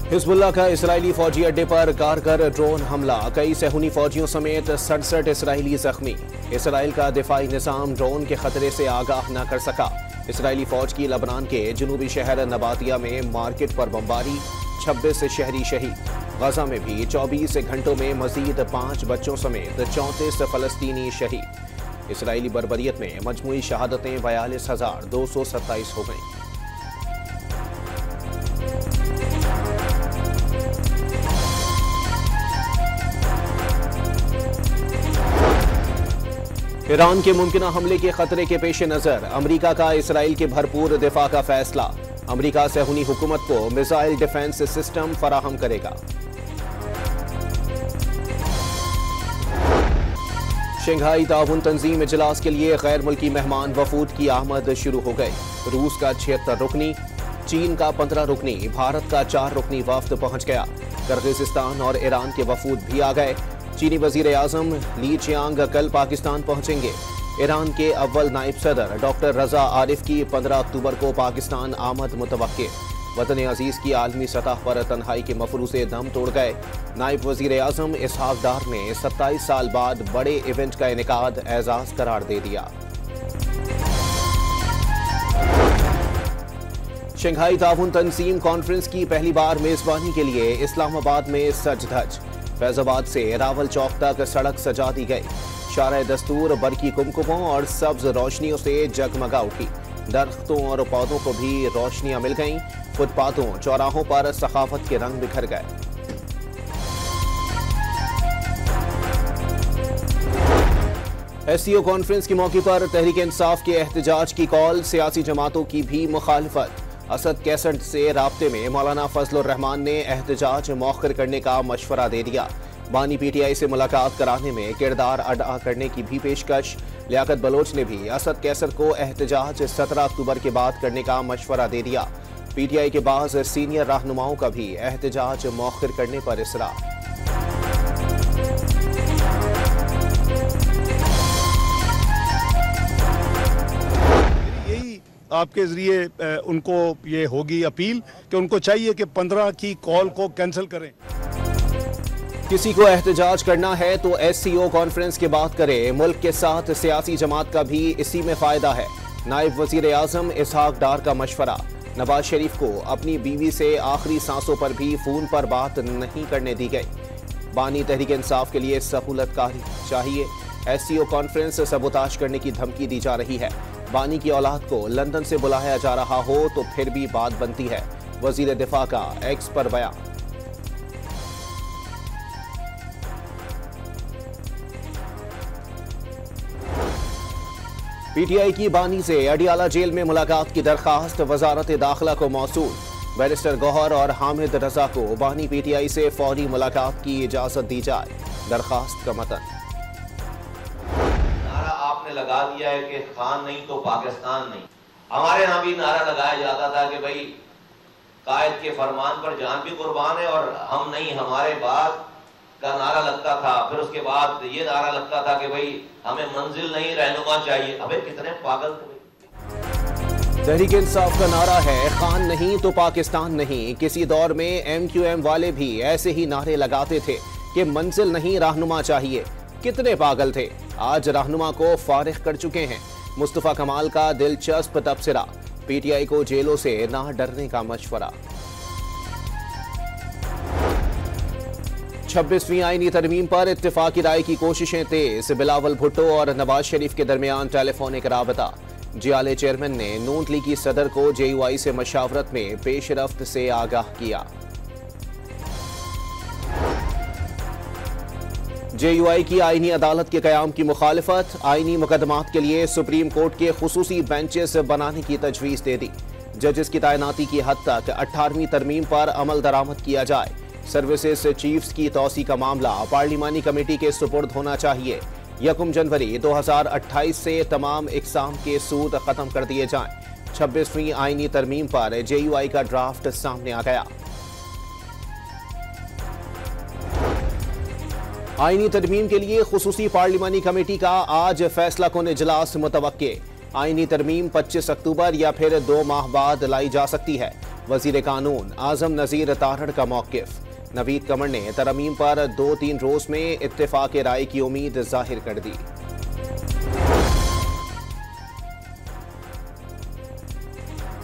Hezbollah का Israeli फौजी अड्डे पर कारगर ड्रोन हमला, कई सहूनी फौजियों समेत 67 इसराइली जख्मी। इसराइल का दिफाई निज़ाम ड्रोन के खतरे से आगाह न कर सका। इसराइली फौज की लबनान के जनूबी शहर नबातिया में मार्केट पर बमबारी, 26 शहरी शहीद। गजा में भी 24 घंटों में मजीद 5 बच्चों समेत 34 फलस्तीनी शहीद। इसराइली बर्बरियत में मजमूई शहादतें 42,227 हो गईं। ईरान के मुमकिना हमले के खतरे के पेश नजर अमरीका का इसराइल के भरपूर दिफा का फैसला। अमरीका सहूनी हुकूमत को मिसाइल डिफेंस सिस्टम फराहम करेगा। शंघाई ताउन तंजीम इजलास के लिए गैर मुल्की मेहमान वफूद की आमद शुरू हो गई। रूस का 76 रुकनी, चीन का 15 रुकनी, भारत का 4 रुकनी वफ्द पहुंच गया। किर्गिस्तान और ईरान के वफूद भी आ गए। चीनी वजीर आजम ली चियांग कल पाकिस्तान पहुंचेंगे। ईरान के अव्वल नायब सदर डॉक्टर रजा आरिफ की 15 अक्टूबर को पाकिस्तान आमद मुतवक्के। वतन अजीज की आलमी सतह पर तन्हाई के मफरूज़े दम तोड़ गए। नायब वजीर आजम इसहाक डार ने 27 साल बाद बड़े इवेंट का इनेकाद एजाज करार दे दिया। शंघाई ताउन तंजीम कॉन्फ्रेंस की पहली बार मेजबानी के लिए इस्लामाबाद में सज धज। फैजाबाद से रावल चौक तक सड़क सजा दी गई। शारा दस्तूर बरकी कुमकुमों और सब्ज रोशनियों से जगमगा उठी। दरख्तों और पौधों को भी रोशनियां मिल गईं। फुटपाथों चौराहों पर सखाफत के रंग बिखर गए। एससीओ कॉन्फ्रेंस के मौके पर तहरीक इंसाफ के एहतजाज की कॉल, सियासी जमातों की भी मुखालफत। असद कैसेट से राब्ते में मौलाना फजलुर रहमान ने एहतजाज मौखर करने का मशवरा दे दिया। बानी पीटीआई से मुलाकात कराने में किरदार अदा करने की भी पेशकश। लियाकत बलोच ने भी असद कैसर को एहतजाज 17 अक्टूबर के बाद करने का मशवरा दे दिया। पीटीआई के बाज़ सीनियर रहनुमाओं का भी एहतजाज मौखर करने पर इसरार। आपके जरिए उनको ये होगी अपील कि उनको चाहिए कि 15 की कॉल को कैंसिल करें। किसी को एहतजाज करना है तो एससीओ कॉन्फ्रेंस की बात करें। मुल्क के साथ सियासी जमात का भी इसी में फायदा है। नायब वजीर आजम इसहाक डार का मशवरा। नवाज शरीफ को अपनी बीवी से आखिरी सांसों पर भी फोन पर बात नहीं करने दी गई। बानी तहरीक इंसाफ के लिए सहूलतकारी चाहिए। एससीओ कॉन्फ्रेंस सबोताज करने की धमकी दी जा रही है। बानी की औलाद को लंदन से बुलाया जा रहा हो तो फिर भी बात बनती है। वजीर दिफा का एक्स पर बयान। पीटीआई की बानी से अडियाला जेल में मुलाकात की दरखास्त वजारत दाखिला को मौसूल। बैरिस्टर गौहर और हामिद रजा को बानी पीटीआई से फौरी मुलाकात की इजाजत दी जाए। दरखास्त का मतन लगा दिया है कि खान नहीं तो पाकिस्तान नहीं। हमारे यहाँ भी नारा लगाया जाता था कि भाई कायद के फरमान पर जान भी कुर्बान है और हम नहीं हमारे बाद का नारा लगता था। फिर उसके बाद ये नारा लगता था कि भाई हमें मंजिल नहीं रहनुमा चाहिए। अबे कितने पागल थे। तहरीक इंसाफ का नारा है खान नहीं तो पाकिस्तान नहीं। किसी दौर में एमक्यूएम वाले भी ऐसे ही नारे लगाते थे कि मंजिल नहीं रहनुमा चाहिए। कितने पागल थे। आज रहनुमा को फारिग कर चुके हैं। मुस्तफा कमाल का दिलचस्प तबसरा। पीटीआई को जेलों से ना डरने का मशवरा। 26वीं आईनी तरमीम पर इत्तेफाकी राय की कोशिशें तेज। बिलावल भुट्टो और नवाज शरीफ के दरमियान टेलीफोनिक राबता। जियाले चेयरमैन ने नून लीग की सदर को जेयूआई से मशावरत में पेशरफ्त से आगाह किया। जेयूआई की आईनी अदालत के कयाम की मुखालिफत। आईनी मुकदमात के लिए सुप्रीम कोर्ट के खुसूसी बेंचेस बनाने की तजवीज़ दे दी। जजेस की तैनाती की हद तक 18वीं तरमीम पर अमल दरामद किया जाए। सर्विसेज चीफ्स की तौसी का मामला पार्लिमानी कमेटी के सुपुर्द होना चाहिए। 1 जनवरी 2028 से तमाम इकसाम के सूद खत्म कर दिए जाएं। 26वीं आईनी तरमीम पर जेयूआई का ड्राफ्ट सामने आ गया। आईनी तरमीम के लिए खुसूसी पार्लिमानी कमेटी का आज फैसला कुन इजलास मुतवक्के। आईनी तरमीम 25 अक्टूबर या फिर 2 माह बाद लाई जा सकती है। वजीर कानून आजम नजीर तारड़ का मौकिफ। नवीद कमर ने तरमीम पर 2-3 रोज में इत्तेफाक राय की उम्मीद जाहिर कर दी।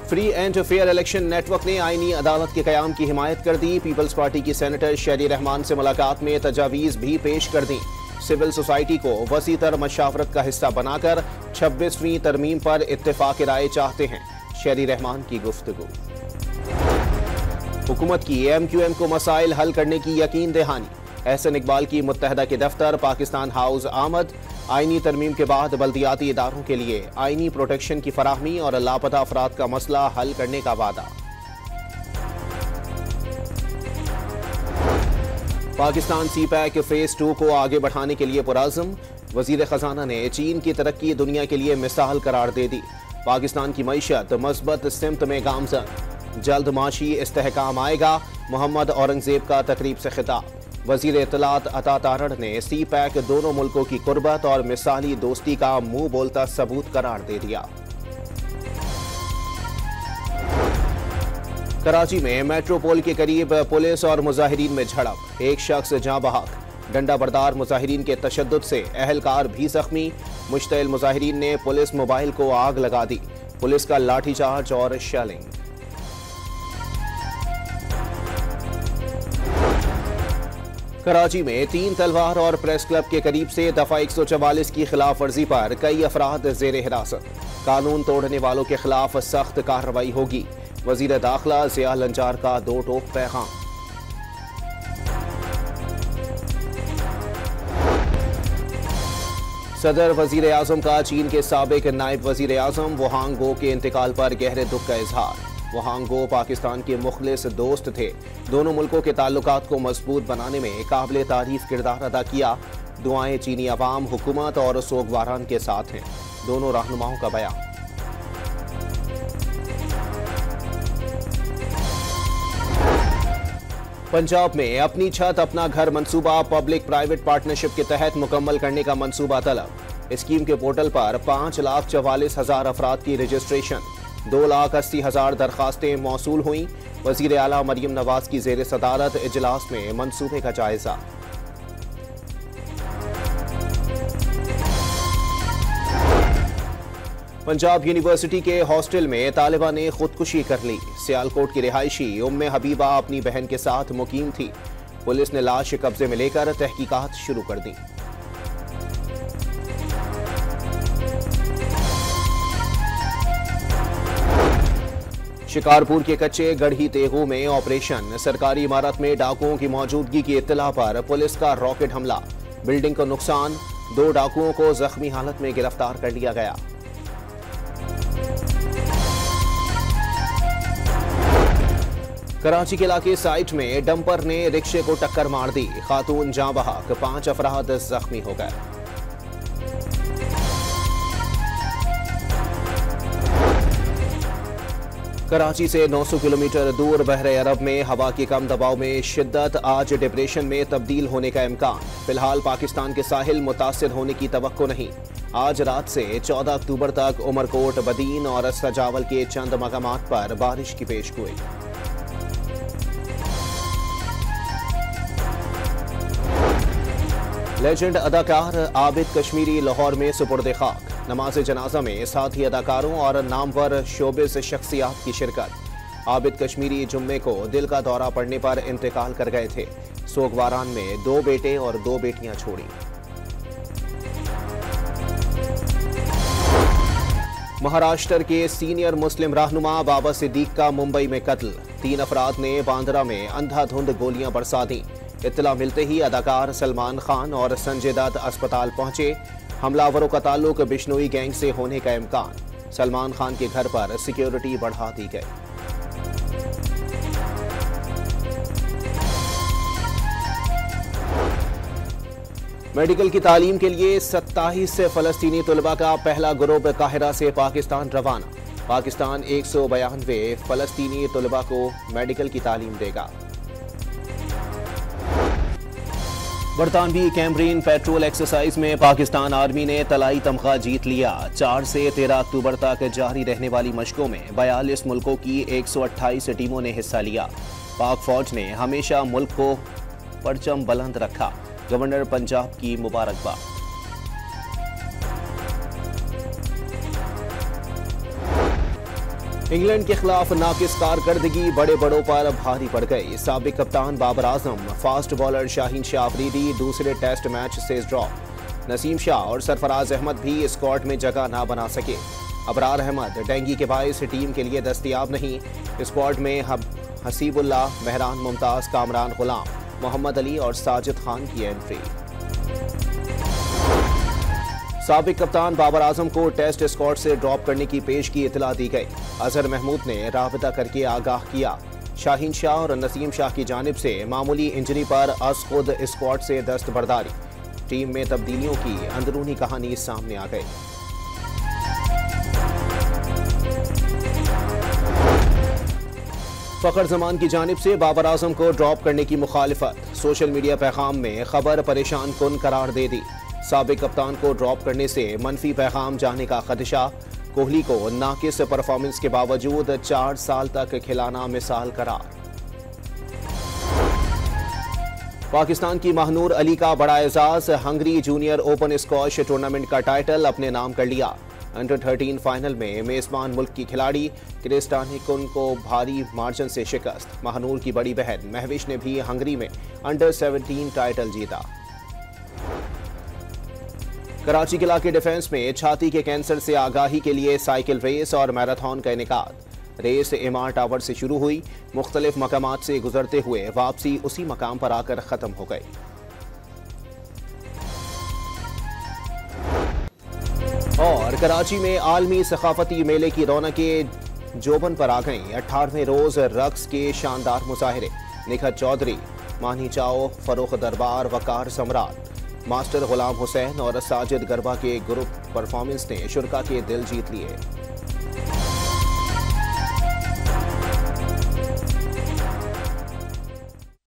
Free and fair election network ने आईनी अदालत के कयाम की हिमायत कर दी। पीपल्स पार्टी की सेनेटर शेरी रहमान से मुलाकात में तजावीज भी पेश कर दी। सिविल सोसाइटी को वसीतर मशावरत का हिस्सा बनाकर 26वीं तरमीम पर इत्तेफाक राय चाहते हैं। शेरी रहमान की गुफ्तगू। हुकूमत की MQM को मसाइल हल करने की यकीन दहानी। एहसन इकबाल की मुत्तहदा के दफ्तर पाकिस्तान हाउस आमद। आईनी तरमीम के बाद बल्दियाती इदारों के लिए आईनी प्रोटेक्शन की फराहमी और लापता अफराद का मसला हल करने का वादा। पाकिस्तान CPEC फेज 2 को आगे बढ़ाने के लिए पुराज़म। वजीर खजाना ने चीन की तरक्की दुनिया के लिए मिसाल करार दे दी। पाकिस्तान की मईशत मस्बत सिमत में गामजन। जल्द माशी इस्तेहकाम आएगा। मोहम्मद औरंगजेब का तकरीब से खिताब। वजीर इत्तलात अता तारड़ ने CPEC दोनों मुल्कों की कुर्बत और मिसाली दोस्ती का मुंह बोलता सबूत करार दे दिया। कराची में मेट्रोपोल के करीब पुलिस और मुजाहिरीन में झड़प। एक शख्स जाँ बहक। डंडा बरदार मुजाहिरीन के तशद्दुद से अहलकार भी जख्मी। मुश्तइल मुजाहिरीन ने पुलिस मोबाइल को आग लगा दी। पुलिस का लाठीचार्ज और शेलिंग। कराची में 3 तलवार और प्रेस क्लब के करीब से दफा 144 की खिलाफ वर्जी पर कई अफराद जेर हिरासत। कानून तोड़ने वालों के खिलाफ सख्त कार्रवाई होगी। वजीर दाखिला जिया लंजार का 2 टोक पैगाम। सदर वजीर आजम का चीन के साबिक नायब वजीर आजम वहांग गो के इंतकाल पर गहरे दुख का इजहार। वहांग गो पाकिस्तान के मुखलिस दोस्त थे। दोनों मुल्कों के ताल्लुकात को मजबूत बनाने में काबिल तारीफ किरदार अदा किया। दुआएं चीनी अवाम, हुकूमत और सोगवारान के साथ हैं। दोनों रहनुमाओं का बयान। पंजाब में अपनी छत अपना घर मंसूबा पब्लिक प्राइवेट पार्टनरशिप के तहत मुकम्मल करने का मंसूबा तलब। स्कीम के पोर्टल पर 5,44,000 अफराद की रजिस्ट्रेशन। 2,80,000 दरखास्तें मौसूल हुई। वजीर आला मरियम नवाज की जेर सदारत इजलास में मंसूबे का जायजा। पंजाब यूनिवर्सिटी के हॉस्टल में तालिबा ने खुदकुशी कर ली। सियालकोट की रिहायशी उम्मे हबीबा अपनी बहन के साथ मुकीम थी। पुलिस ने लाश कब्जे में लेकर तहकीकात शुरू कर दी। शिकारपुर के कच्चे गढ़ी तेगू में ऑपरेशन। सरकारी इमारत में डाकुओं की मौजूदगी की इत्तला पर पुलिस का रॉकेट हमला। बिल्डिंग को नुकसान। 2 डाकुओं को जख्मी हालत में गिरफ्तार कर लिया गया। कराची के इलाके साइट में डंपर ने रिक्शे को टक्कर मार दी। खातून जाँ बहक। 5 अफराद जख्मी हो गए। कराची से 900 किलोमीटर दूर बहरे अरब में हवा के कम दबाव में शिद्दत। आज डिप्रेशन में तब्दील होने का इम्कान। फिलहाल पाकिस्तान के साहिल मुतासिर होने की तवक्को नहीं। आज रात से 14 अक्टूबर तक उमरकोट, बदीन और सजावल के चंद मकामात पर बारिश की पेशगोई। लेजेंड अदाकार आबिद कश्मीरी लाहौर में सुपुर्द खाक। नमाज जनाजा में साथी अदाकारों और नामवर शोबिस शख्सियात की शिरकत। आबिद कश्मीरी जुम्मे को दिल का दौरा पड़ने पर इंतकाल कर गए थे। सोगवारान में 2 बेटे और 2 बेटियां छोड़ी। महाराष्ट्र के सीनियर मुस्लिम रहनुमा बाबा सिद्दीक का मुंबई में कत्ल। 3 अफराद ने बांद्रा में अंधाधुंध गोलियां बरसा दी। इत्तला मिलते ही अदाकार सलमान खान और संजय दत्त अस्पताल पहुंचे। हमलावरों का ताल्लुक बिश्नोई गैंग से होने का इम्कान। सलमान खान के घर पर सिक्योरिटी बढ़ा दी गई। मेडिकल की तालीम के लिए 27 फलस्तीनी तलबा का पहला ग्रुप काहिरा से पाकिस्तान रवाना। पाकिस्तान 192 फलस्तीनी तलबा को मेडिकल की तालीम देगा। बरतानवी कैमरीन पेट्रोल एक्सरसाइज में पाकिस्तान आर्मी ने तलाई तमगा जीत लिया। 4 से 13 अक्टूबर तक जारी रहने वाली मशकों में 42 मुल्कों की 128 टीमों ने हिस्सा लिया। पाक फौज ने हमेशा मुल्क को परचम बुलंद रखा। गवर्नर पंजाब की मुबारकबाद। इंग्लैंड के खिलाफ नाकिस कारकर्दगी बड़े बड़ों पर भारी पड़ गई। साबिक कप्तान बाबर आजम, फास्ट बॉलर शाहीन शाह अफरीदी दूसरे टेस्ट मैच से ड्रॉप। नसीम शाह और सरफराज अहमद भी स्क्वाड में जगह ना बना सके। अबरार अहमद डेंगू के बायस टीम के लिए दस्तयाब नहीं। स्क्वाड में हसीबुल्लाह, मेहरान मुमताज, कामरान गुलाम, मोहम्मद अली और साजिद खान की एंट्री। साबिक कप्तान बाबर आजम को टेस्ट स्क्वाड से ड्रॉप करने की पेश की इतला दी गई। अजहर महमूद ने राबता करके आगाह किया। शाहीन शाह और नसीम शाह की जानिब से मामूली इंजरी पर अस खुद स्क्वाड से दस्तबरदारी। टीम में तब्दीलियों की अंदरूनी कहानी सामने आ गई। फखर जमान की जानिब से बाबर आजम को ड्रॉप करने की मुखालिफत। सोशल मीडिया पैगाम में खबर परेशान कुन करार दे दी। साबिक कप्तान को ड्रॉप करने से मनफी पैगाम जाने का खदशा। कोहली को नाकिस परफॉर्मेंस के बावजूद 4 साल तक खिलाना मिसाल करार। पाकिस्तान की महनूर अली का बड़ा एजाज। Hungary junior open squash tournament का टाइटल अपने नाम कर लिया। अंडर 13 फाइनल में मेजबान मुल्क की खिलाड़ी क्रिस्टानी कुन को भारी मार्जिन से शिकस्त। महनूर की बड़ी बहन महविश ने भी हंगरी में अंडर 17 टाइटल जीता। कराची किला के डिफेंस में छाती के कैंसर से आगाही के लिए साइकिल रेस और मैराथन का इनेकाद। रेस एमआर टावर से शुरू हुई, मुख्तलिफ मकामात से गुजरते हुए वापसी उसी मकाम पर आकर खत्म हो गई। और कराची में आलमी सकाफती मेले की रौनकें जोबन पर आ गईं। 18वें रोज रक्स के शानदार मुजाहिरे। निखत चौधरी, मानी चाओ, फरोख दरबार, वकार सम्राट, मास्टर गुलाम हुसैन और साजिद गरबा के ग्रुप परफॉर्मेंस ने शुरका के दिल जीत लिए।